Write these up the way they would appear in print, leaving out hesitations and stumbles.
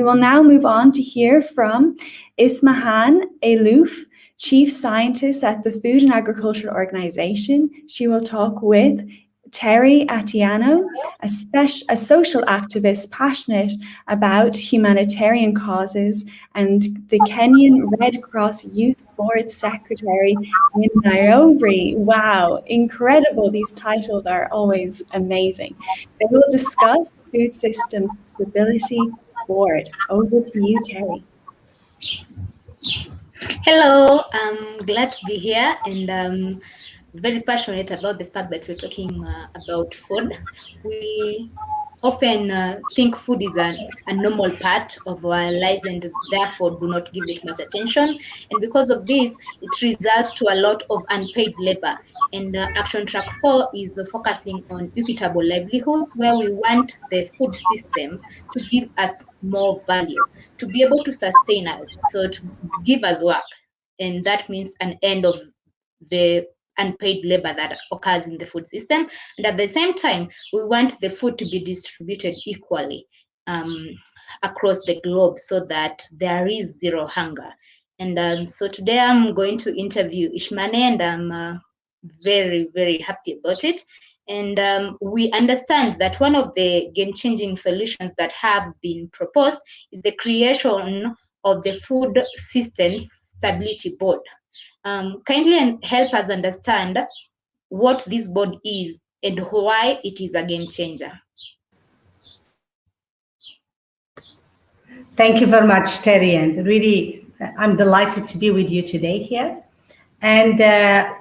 will now move on to hear from Ismahan Elouf, Chief Scientist at the Food and Agriculture Organization. She will talk with Terry Atiano, a social activist passionate about humanitarian causes, and the Kenyan Red Cross Youth Board Secretary in Nairobi. Wow, incredible. These titles are always amazing. They will discuss Food Systems Stability Board. Over to you, Terry. Hello, I'm glad to be here, and very passionate about the fact that we're talking about food. We often think food is a normal part of our lives and therefore do not give it much attention. And because of this, it results to a lot of unpaid labor. And Action Track 4 is focusing on equitable livelihoods, where we want the food system to give us more value, to be able to sustain us, so to give us work. And that means an end of the unpaid labor that occurs in the food system. And at the same time, we want the food to be distributed equally across the globe so that there is zero hunger. And so today I'm going to interview Ishmane, and I'm very, very happy about it. And we understand that one of the game-changing solutions that have been proposed is the creation of the Food Systems Stability Board. Kindly help us understand what this board is and why it is a game changer. Thank you very much, Terry, and really, I'm delighted to be with you today here. And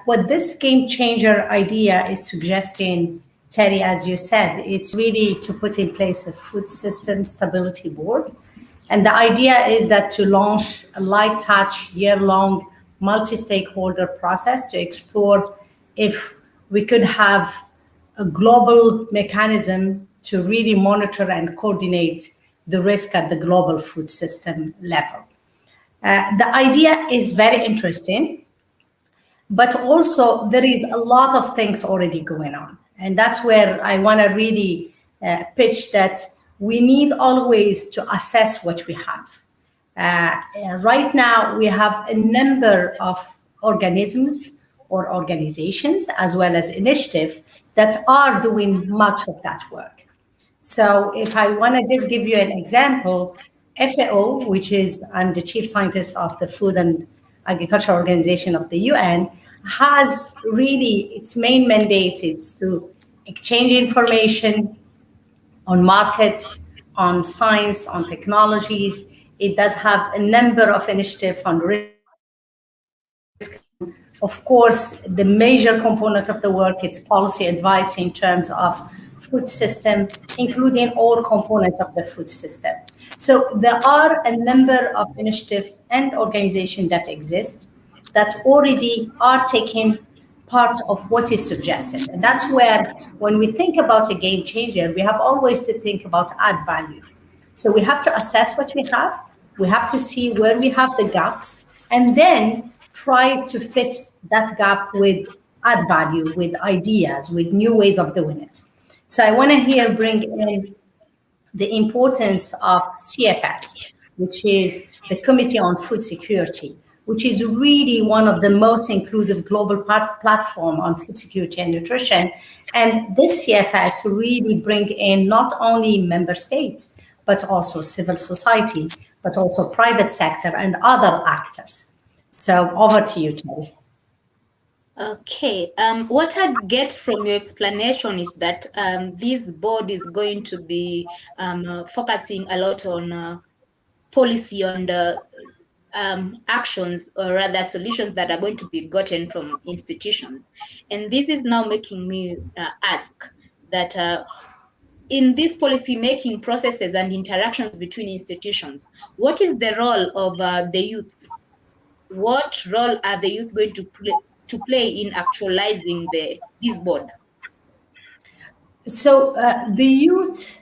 what this game changer idea is suggesting, Terry, as you said, it's really to put in place a Food System Stability Board. And the idea is that to launch a light touch, year-long multi-stakeholder process to explore if we could have a global mechanism to really monitor and coordinate the risk at the global food system level. The idea is very interesting, but also there is a lot of things already going on. And that's where I want to really pitch that we need always to assess what we have. Right now, we have a number of organisms or organizations, as well as initiatives, that are doing much of that work. So if I want to just give you an example, FAO, which is, I'm the chief scientist of the Food and Agriculture Organization of the UN, has really, its main mandate is to exchange information on markets, on science, on technologies. It does have a number of initiatives on risk. Of course, the major component of the work is policy advice in terms of food system, including all components of the food system. So there are a number of initiatives and organizations that exist that already are taking part of what is suggested. And that's where, when we think about a game changer, we have always to think about add value. So we have to assess what we have. We have to see where we have the gaps, and then try to fit that gap with add value, with ideas, with new ways of doing it. So I want to here bring in the importance of CFS, which is the Committee on Food Security, which is really one of the most inclusive global platform on food security and nutrition. And this CFS really bring in not only member states, but also civil society, but also private sector and other actors. So over to you, Terry. Okay, what I get from your explanation is that this board is going to be focusing a lot on policy on the actions, or rather solutions that are going to be gotten from institutions. And this is now making me ask that in these policy making processes and interactions between institutions, what is the role of the youth? What role are the youth going to play in actualizing this board? So the youth,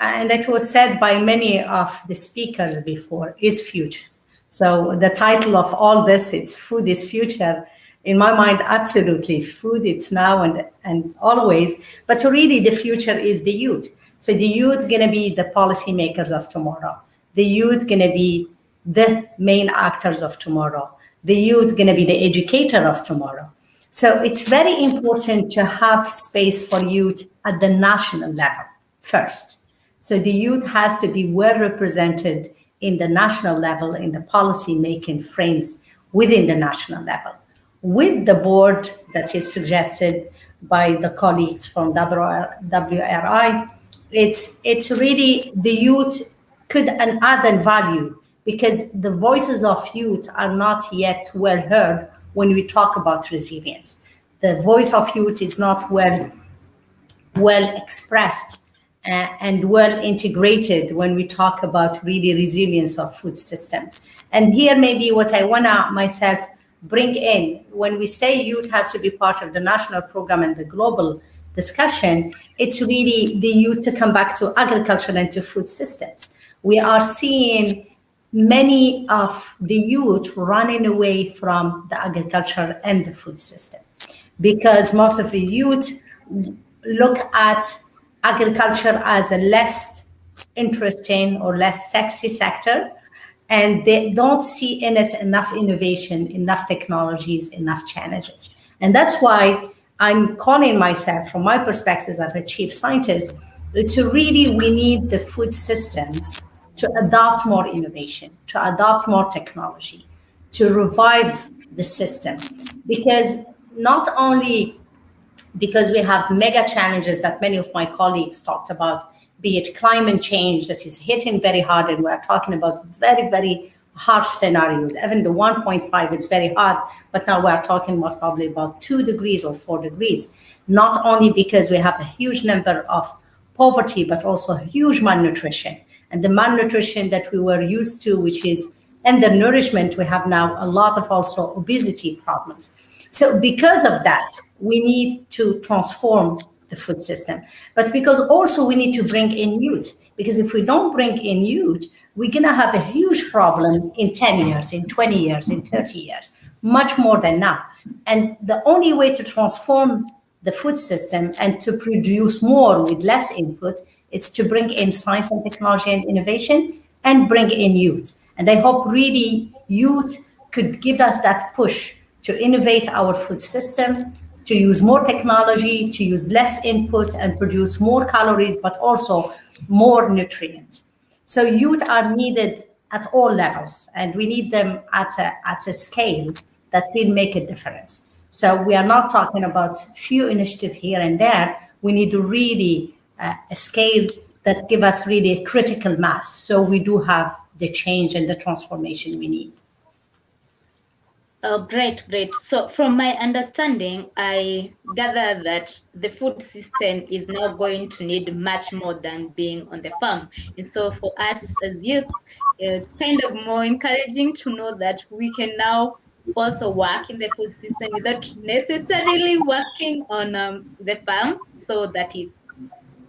and it was said by many of the speakers before, is future. So the title of all this, it's Food is Future. In my mind, absolutely, food, it's now and always, but really the future is the youth. So the youth going to be the policymakers of tomorrow. The youth going to be the main actors of tomorrow. The youth going to be the educator of tomorrow. So it's very important to have space for youth at the national level first. So the youth has to be well represented in the national level, in the policy making frames within the national level. With the board that is suggested by the colleagues from WRI, it's really the youth could add value because the voices of youth are not yet well heard when we talk about resilience. The voice of youth is not well expressed and well integrated when we talk about really resilience of food system. And here maybe what I want to myself bring in, when we say youth has to be part of the national program and the global discussion, it's really the youth to come back to agriculture and to food systems. We are seeing many of the youth running away from the agriculture and the food system because most of the youth look at agriculture as a less interesting or less sexy sector, and they don't see in it enough innovation, enough technologies, enough challenges. And that's why I'm calling myself, from my perspective as a chief scientist, to really, we need the food systems to adopt more innovation, to adopt more technology, to revive the system. Because not only because we have mega challenges that many of my colleagues talked about, be it climate change that is hitting very hard, and we're talking about very, very harsh scenarios. Even the 1.5, it's very hard, but now we're talking most probably about 2 degrees or 4 degrees. Not only because we have a huge number of poverty, but also huge malnutrition. And the malnutrition that we were used to, which is undernourishment, we have now a lot of also obesity problems. So because of that, we need to transform the food system. But because also we need to bring in youth, because if we don't bring in youth, we're going to have a huge problem in 10 years, in 20 years, in 30 years, much more than now. And the only way to transform the food system and to produce more with less input is to bring in science and technology and innovation and bring in youth. And I hope really youth could give us that push to innovate our food system, to use more technology, to use less input and produce more calories, but also more nutrients. So youth are needed at all levels, and we need them at a scale that will make a difference. So we are not talking about few initiatives here and there. We need to really a scale that give us really a critical mass, so we do have the change and the transformation we need. Oh, great, great. So from my understanding, I gather that the food system is now going to need much more than being on the farm. And so for us as youth, it's kind of more encouraging to know that we can now also work in the food system without necessarily working on the farm, so that it's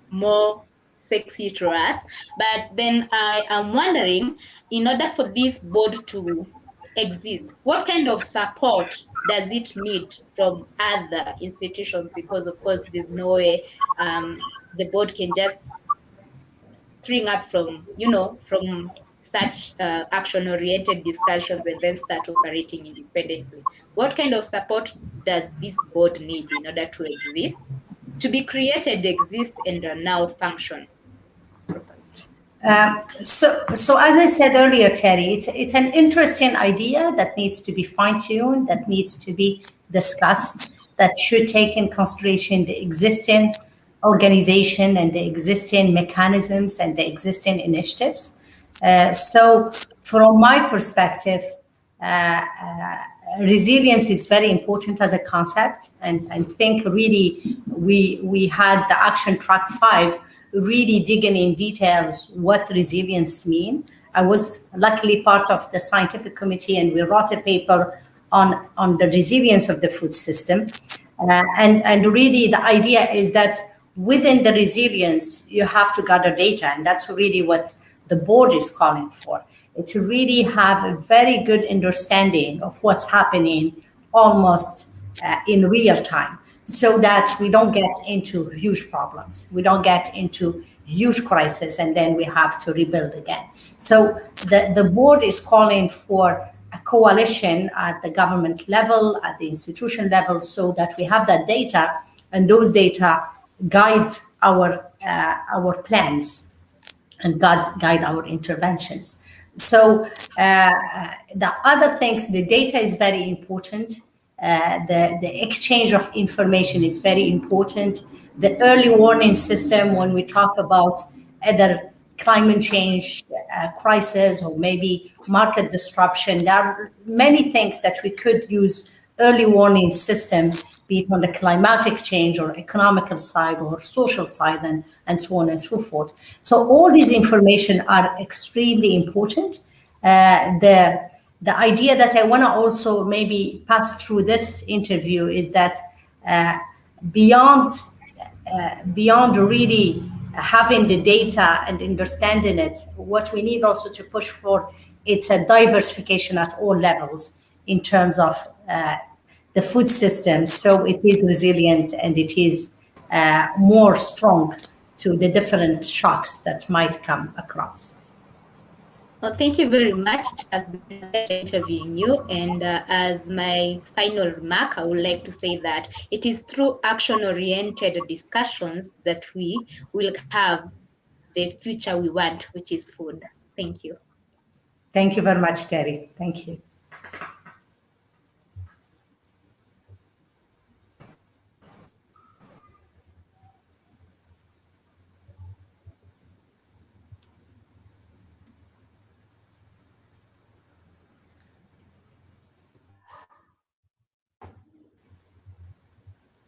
more sexy to us. But then I am wondering, in order for this board to exist, what kind of support does it need from other institutions? Because of course there's no way the board can just spring up from from such action-oriented discussions and then start operating independently. What kind of support does this board need in order to exist, to be created, exist, and now function properly? So as I said earlier, Terry, it's an interesting idea that needs to be fine-tuned, that needs to be discussed, that should take in consideration the existing organization and the existing mechanisms and the existing initiatives. So from my perspective, resilience is very important as a concept, and I think really we had the action track 5 really digging in details what resilience mean. I was luckily part of the scientific committee, and we wrote a paper on the resilience of the food system. And really the idea is that within the resilience, you have to gather data, and that's really what the board is calling for. It's to really have a very good understanding of what's happening almost in real time, so that we don't get into huge problems. We don't get into huge crisis, and then we have to rebuild again. So the board is calling for a coalition at the government level, at the institution level, so that we have that data, and those data guide our plans and guide our interventions. So the other things, the data is very important. The exchange of information is very important. The early warning system, when we talk about either climate change crisis or maybe market disruption, there are many things that we could use early warning system, be it on the climatic change or economical side or social side, and so on and so forth. So all these information are extremely important. The idea that I want to also maybe pass through this interview is that beyond really having the data and understanding it, what we need also to push for, it's a diversification at all levels in terms of the food system, so it is resilient and it is more strong to the different shocks that might come across. Well, thank you very much. It has been a pleasure interviewing you. And as my final remark, I would like to say that it is through action-oriented discussions that we will have the future we want, which is food. Thank you. Thank you very much, Terry. Thank you.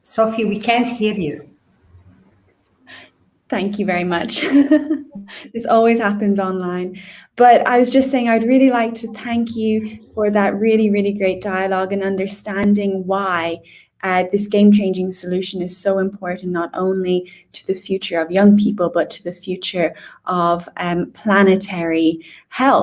Sophie, we can't hear you. Thank you very much. This always happens online. But I was just saying, I'd really like to thank you for that really, really great dialogue and understanding why this game-changing solution is so important, not only to the future of young people, but to the future of planetary health.